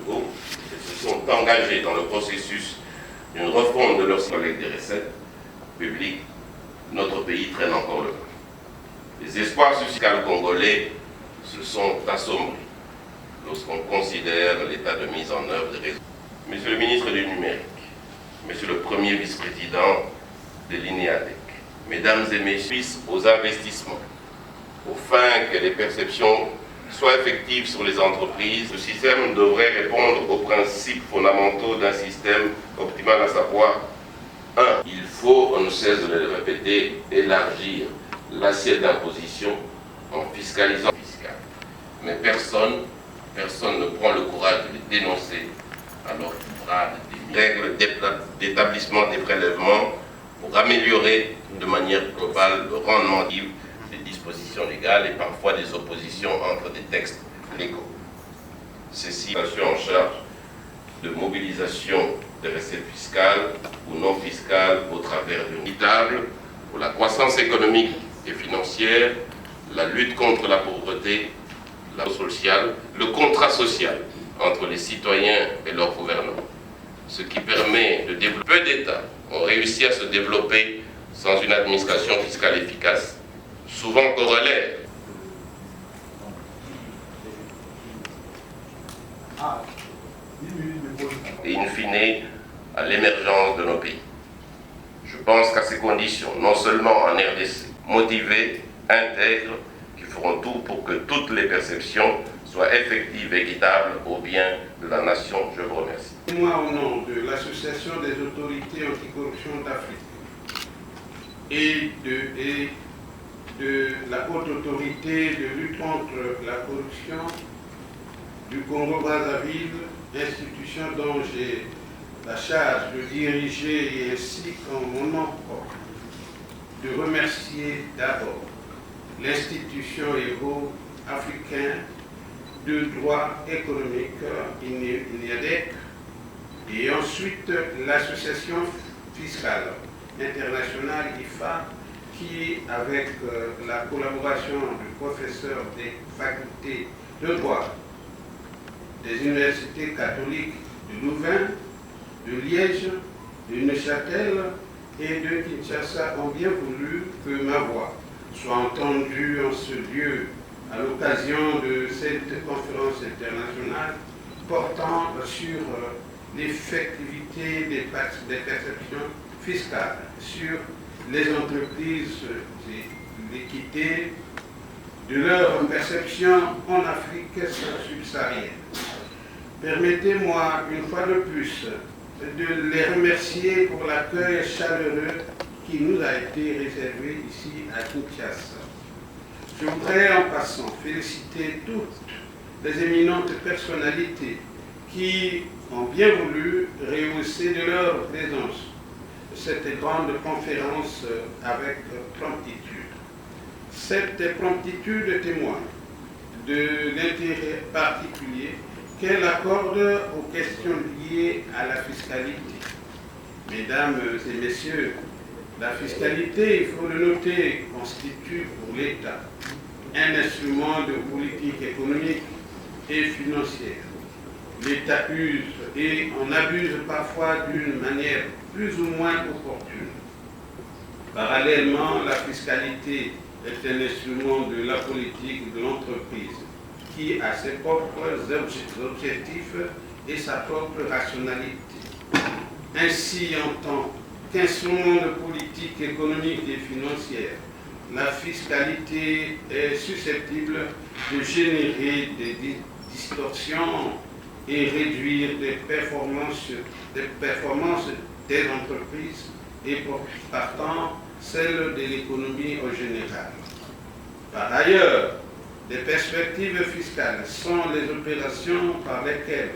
locaux et se sont engagés dans le processus d'une refonte de leur collecte des recettes publiques, notre pays traîne encore le pas. Les espoirs fiscaux congolais se sont assombris lorsqu'on considère l'état de mise en œuvre des réseaux. Monsieur le ministre du Numérique, Monsieur le Premier vice-président de l'INEADEC, Mesdames et Messieurs, aux investissements, aux fins que les perceptions soient effectives sur les entreprises, le système devrait répondre aux principes fondamentaux d'un système optimal, à savoir 1. Il faut, on ne cesse de le répéter, élargir l'assiette d'imposition en fiscalisant fiscal. Mais personne ne prend le courage de les dénoncer alors qu'il faudra des règles d'établissement des prélèvements pour améliorer de manière globale le rendement des dispositions légales et parfois des oppositions entre des textes légaux. Ceci en charge de mobilisation des recettes fiscales ou non fiscales au travers d'une table pour la croissance économique et financière, la lutte contre la pauvreté, la sociale, le contrat social entre les citoyens et leur gouvernement, ce qui permet de développer. Peu d'États ont réussi à se développer sans une administration fiscale efficace, souvent corollaire. Et in fine, à l'émergence de nos pays. Je pense qu'à ces conditions, non seulement en RDC, motivés, intègres, qui feront tout pour que toutes les perceptions soient effectives et équitables au bien de la nation. Je vous remercie. Moi, au nom de l'Association des autorités anticorruption d'Afrique et de la haute autorité de lutte contre la corruption du Congo-Brazzaville, institution dont j'ai la charge de diriger et ainsi qu'en mon nom propre, de remercier d'abord l'institution héros africain de droit économique INEADEC et ensuite l'association fiscale internationale IFA qui, avec la collaboration du professeur des facultés de droit des universités catholiques de Louvain, de Liège, de Neuchâtel et de Kinshasa ont bien voulu que ma voix soit entendue en ce lieu à l'occasion de cette conférence internationale portant sur l'effectivité des perceptions fiscales, sur les entreprises et l'équité de leur perception en Afrique subsaharienne. Permettez-moi une fois de plus de les remercier pour l'accueil chaleureux qui nous a été réservé ici à Kinshasa. Je voudrais en passant féliciter toutes les éminentes personnalités qui ont bien voulu rehausser de leur présence cette grande conférence avec promptitude. Cette promptitude témoigne de l'intérêt particulier qu'elle accorde aux questions liées à la fiscalité. Mesdames et messieurs, la fiscalité, il faut le noter, constitue pour l'État un instrument de politique économique et financière. L'État use et en abuse parfois d'une manière plus ou moins opportune. Parallèlement, la fiscalité est un instrument de la politique de l'entreprise qui a ses propres objectifs et sa propre rationalité. Ainsi, en tant qu'instrument de politique économique et financière, la fiscalité est susceptible de générer des distorsions et réduire des performances des entreprises et partant celles de l'économie en général. Par ailleurs, les perspectives fiscales sont les opérations par lesquelles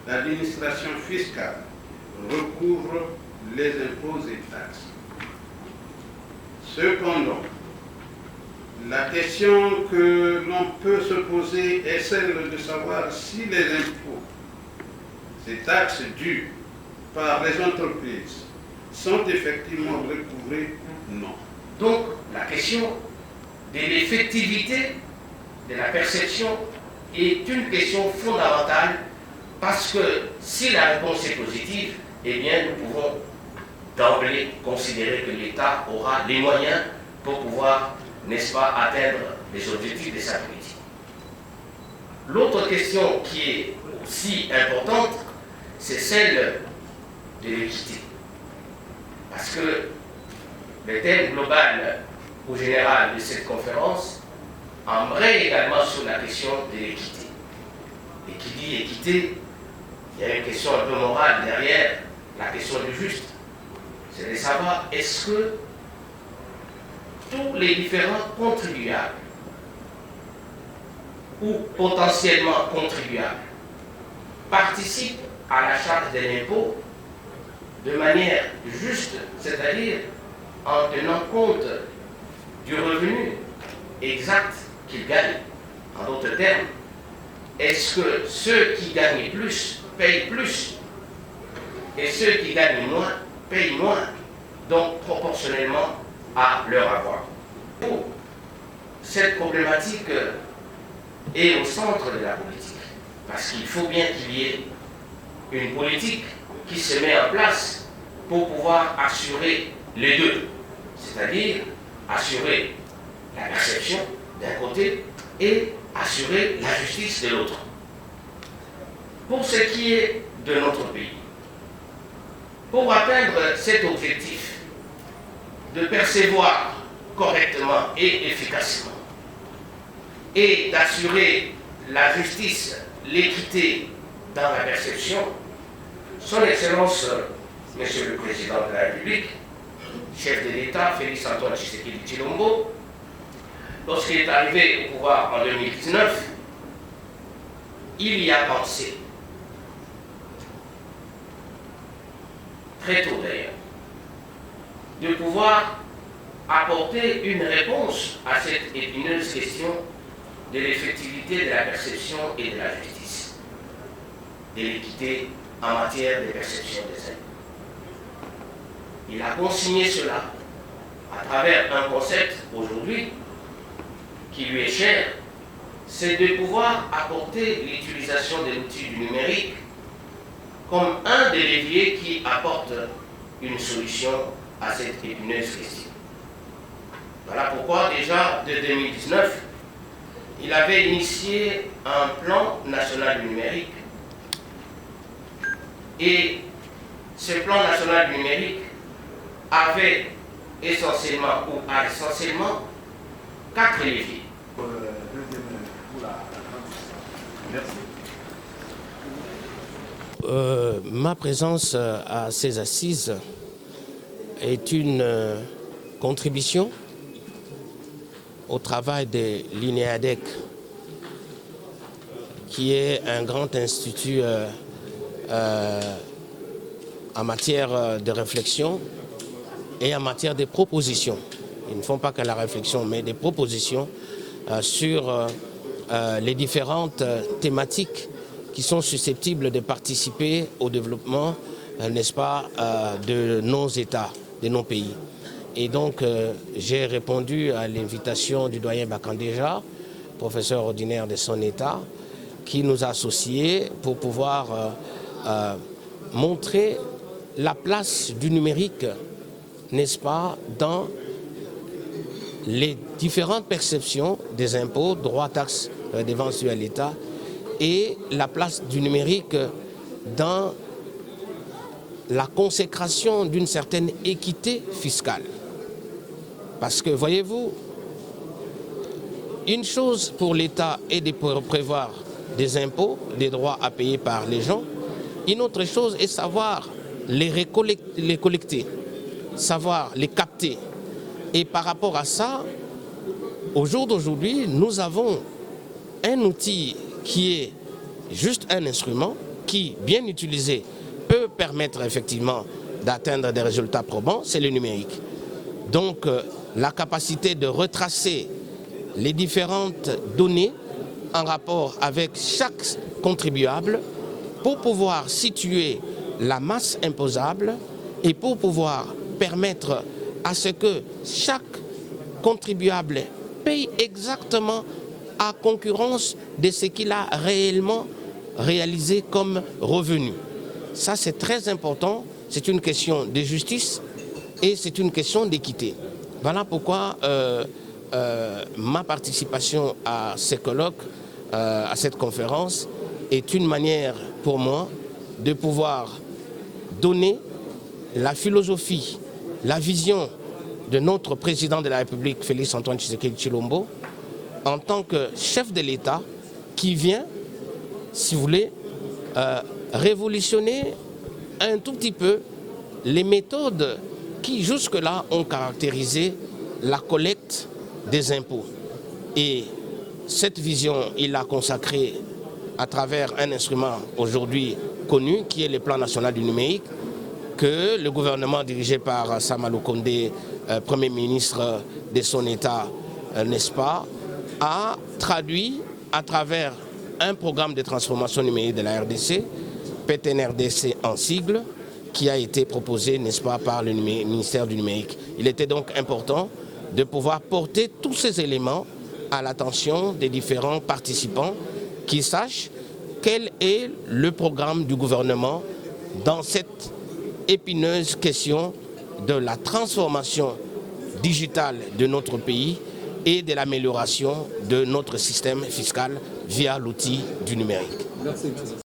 l'administration fiscale recouvre les impôts et taxes. Cependant, la question que l'on peut se poser est celle de savoir si les impôts, ces taxes dues par les entreprises, sont effectivement recouvrées ou non. Donc, la question de l'effectivité de la perception est une question fondamentale Parce que si la réponse est positive, eh bien nous pouvons d'emblée considérer que l'État aura les moyens pour pouvoir, n'est-ce pas, atteindre les objectifs de sa politique. L'autre question qui est aussi importante, c'est celle de l'équité. Parce que le thème global ou général de cette conférence embraye également sur la question de l'équité. Et qui dit équité, il y a une question un peu morale derrière la question du juste. C'est de savoir est-ce que tous les différents contribuables ou potentiellement contribuables participent à la charge de l'impôt de manière juste, c'est-à-dire en tenant compte du revenu exact qu'ils gagnent. En d'autres termes, est-ce que ceux qui gagnent plus payent plus et ceux qui gagnent moins payent moins, donc proportionnellement à leur avoir? Cette problématique est au centre de la politique, parce qu'il faut bien qu'il y ait une politique qui se met en place pour pouvoir assurer les deux, c'est-à-dire assurer la perception d'un côté et assurer la justice de l'autre. Pour ce qui est de notre pays, pour atteindre cet objectif de percevoir correctement et efficacement et d'assurer la justice, l'équité dans la perception, Son Excellence, Monsieur le Président de la République, chef de l'État, Félix Antoine Tshisekedi Tshilombo, lorsqu'il est arrivé au pouvoir en 2019, il y a pensé, très tôt d'ailleurs, de pouvoir apporter une réponse à cette épineuse question de l'effectivité de la perception et de la justice, de l'équité en matière de perception des impôts. Il a consigné cela à travers un concept aujourd'hui qui lui est cher, c'est de pouvoir apporter l'utilisation de l'outil du numérique comme un des leviers qui apporte une solution à cette épineuse question. Voilà pourquoi déjà de 2019, il avait initié un plan national du numérique. Et ce plan national du numérique avait essentiellement ou a essentiellement 4 leviers. Ma présence à ces assises est une contribution au travail de l'INEADEC, qui est un grand institut en matière de réflexion et en matière de propositions. Ils ne font pas que la réflexion, mais des propositions sur les différentes thématiques qui sont susceptibles de participer au développement, n'est-ce pas, de nos États, de nos pays. Et donc, j'ai répondu à l'invitation du doyen Bakandéja, professeur ordinaire de son État, qui nous a associés pour pouvoir montrer la place du numérique, n'est-ce pas, dans les différentes perceptions des impôts, droits, taxes, redevances dues à l'État, et la place du numérique dans la consécration d'une certaine équité fiscale. Parce que, voyez-vous, une chose pour l'État est de prévoir des impôts, des droits à payer par les gens. Une autre chose est savoir les collecter, savoir les capter. Et par rapport à ça, au jour d'aujourd'hui, nous avons un outil qui est juste un instrument qui, bien utilisé, peut permettre effectivement d'atteindre des résultats probants, c'est le numérique. Donc, la capacité de retracer les différentes données en rapport avec chaque contribuable pour pouvoir situer la masse imposable et pour pouvoir permettre à ce que chaque contribuable paye exactement à concurrence de ce qu'il a réellement réalisés comme revenus. Ça, c'est très important. C'est une question de justice et c'est une question d'équité. Voilà pourquoi ma participation à ces colloques, à cette conférence, est une manière pour moi de pouvoir donner la philosophie, la vision de notre président de la République, Félix Antoine Tshisekedi Tshilombo, en tant que chef de l'État qui vient, si vous voulez, révolutionner un tout petit peu les méthodes qui jusque-là ont caractérisé la collecte des impôts. Et cette vision, il l'a consacrée à travers un instrument aujourd'hui connu, qui est le plan national du numérique, que le gouvernement dirigé par Sama Lukonde, Premier ministre de son État, n'est-ce pas, a traduit à travers un programme de transformation numérique de la RDC, PTNRDC en sigle, qui a été proposé, n'est-ce pas, par le ministère du numérique. Il était donc important de pouvoir porter tous ces éléments à l'attention des différents participants qui sachent quel est le programme du gouvernement dans cette épineuse question de la transformation digitale de notre pays et de l'amélioration de notre système fiscal via l'outil du numérique. Merci.